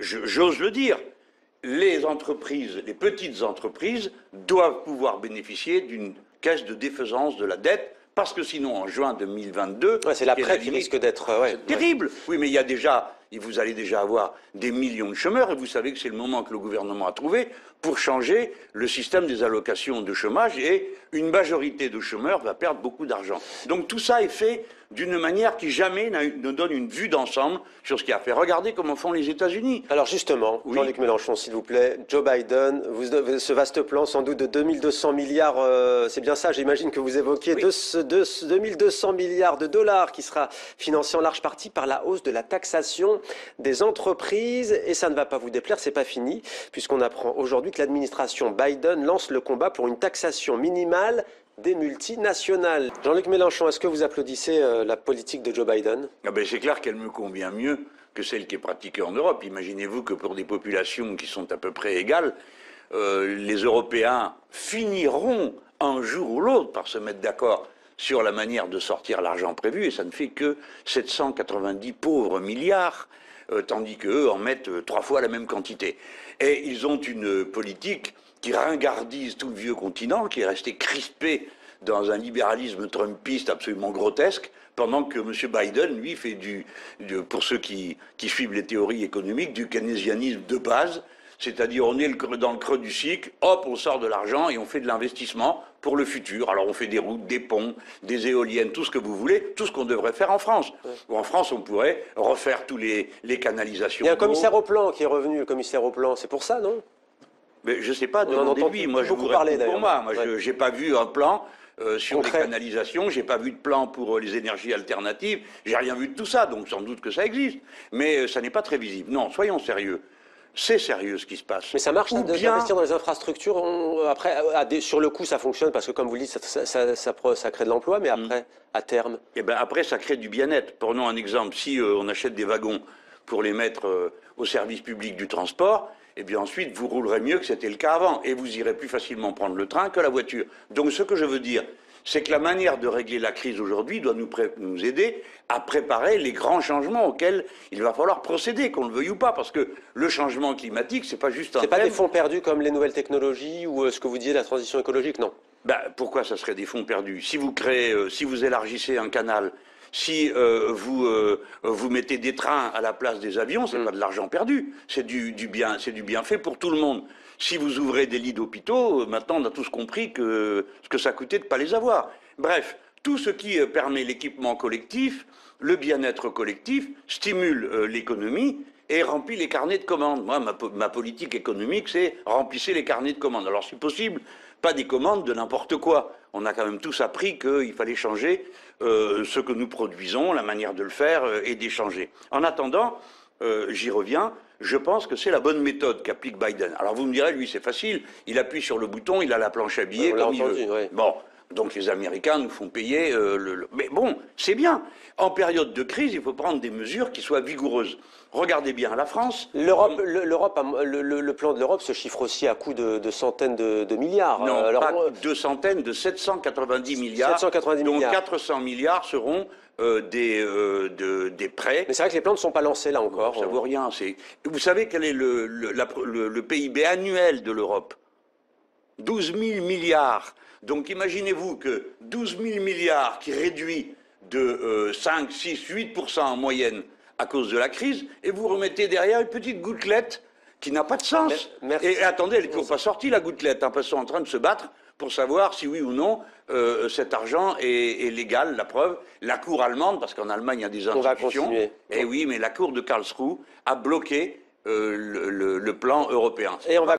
j'ose le dire, les entreprises, les petites entreprises doivent pouvoir bénéficier d'une caisse de défaisance de la dette, parce que sinon, en juin 2022... Ouais, c'est l'après qui risque d'être... c'est terrible. Oui, mais il y a déjà, vous allez déjà avoir des millions de chômeurs, et vous savez que c'est le moment que le gouvernement a trouvé pour changer le système des allocations de chômage, et une majorité de chômeurs va perdre beaucoup d'argent. Donc tout ça est fait d'une manière qui jamais ne donne une vue d'ensemble sur ce qu'il a fait. Regardez comment font les États-Unis. Alors justement, oui. Jean-Luc Mélenchon, s'il vous plaît, Joe Biden, ce vaste plan, sans doute de 2200 milliards, c'est bien ça, j'imagine que vous évoquiez, oui. 2200 milliards de dollars qui sera financé en large partie par la hausse de la taxation des entreprises. Et ça ne va pas vous déplaire, c'est pas fini, puisqu'on apprend aujourd'hui que l'administration Biden lance le combat pour une taxation minimale des multinationales. Jean-Luc Mélenchon, est-ce que vous applaudissez la politique de Joe Biden? Ah ben, c'est clair qu'elle me convient mieux que celle qui est pratiquée en Europe. Imaginez-vous que pour des populations qui sont à peu près égales, les Européens finiront un jour ou l'autre par se mettre d'accord sur la manière de sortir l'argent prévu, et ça ne fait que 790 pauvres milliards, tandis qu'eux en mettent 3 fois la même quantité. Et ils ont une politique qui ringardise tout le vieux continent, qui est resté crispé dans un libéralisme trumpiste absolument grotesque, pendant que M. Biden, lui, fait pour ceux qui suivent les théories économiques, du keynésianisme de base, c'est-à-dire on est dans le creux du cycle, hop, on sort de l'argent et on fait de l'investissement pour le futur. Alors on fait des routes, des ponts, des éoliennes, tout ce que vous voulez, tout ce qu'on devrait faire en France. Ou en France, on pourrait refaire tous les canalisations. Il y a un commissaire au plan qui est revenu, le commissaire au plan, c'est pour ça, non? Mais je ne sais pas, demandez-lui. Moi, je vous réponds pour moi. Moi, je n'ai pas vu un plan sur les canalisations, j'ai pas vu de plan pour les énergies alternatives, j'ai rien vu de tout ça, donc sans doute que ça existe. Mais ça n'est pas très visible. Non, soyons sérieux. C'est sérieux ce qui se passe. Mais ça marche d'investir dans les infrastructures. Après, sur le coup, ça fonctionne parce que, comme vous le dites, ça crée de l'emploi, mais après, à terme... Eh ben, après, ça crée du bien-être. Prenons un exemple. Si on achète des wagons pour les mettre au service public du transport, et bien ensuite, vous roulerez mieux que c'était le cas avant. Et vous irez plus facilement prendre le train que la voiture. Donc, ce que je veux dire, c'est que la manière de régler la crise aujourd'hui doit nous aider à préparer les grands changements auxquels il va falloir procéder, qu'on le veuille ou pas. Parce que le changement climatique, c'est pas juste un thème. C'est pas des fonds perdus comme les nouvelles technologies ou ce que vous disiez, la transition écologique, non? Ben, pourquoi ça serait des fonds perdus? Si vous créez, si vous élargissez un canal, si vous mettez des trains à la place des avions, c'est pas de l'argent perdu, c'est du bienfait pour tout le monde. Si vous ouvrez des lits d'hôpitaux, maintenant on a tous compris ce que ça coûtait de ne pas les avoir. Bref, tout ce qui permet l'équipement collectif, le bien-être collectif, stimule l'économie et remplit les carnets de commandes. Moi, ma politique économique, c'est remplissez les carnets de commandes. Alors, si possible, pas des commandes de n'importe quoi. On a quand même tous appris qu'il fallait changer ce que nous produisons, la manière de le faire et d'échanger. En attendant, j'y reviens, je pense que c'est la bonne méthode qu'applique Biden. Alors vous me direz, lui c'est facile, il appuie sur le bouton, il a la planche à billets comme il veut. Oui. Bon, donc les Américains nous font payer Mais bon, c'est bien. En période de crise, il faut prendre des mesures qui soient vigoureuses. Regardez bien la France. Le plan de l'Europe se chiffre aussi à coût de centaines de milliards. Non, alors, pas de centaines, de 790 milliards. 790 dont milliards. 400 milliards seront des prêts. Mais c'est vrai que les plans ne sont pas lancés là encore. Ça vaut rien. Vous savez quel est le PIB annuel de l'Europe? 12 000 milliards. Donc imaginez-vous que 12 000 milliards qui réduit de 5, 6, 8% en moyenne à cause de la crise, et vous remettez derrière une petite gouttelette qui n'a pas de sens. Merci. Et attendez, elle n'est toujours pas sortie, la gouttelette, hein, parce qu'ils sont en train de se battre pour savoir si oui ou non cet argent est légal, la preuve. La Cour allemande, parce qu'en Allemagne il y a des institutions, et oui, mais la Cour de Karlsruhe a bloqué le plan européen. Et on va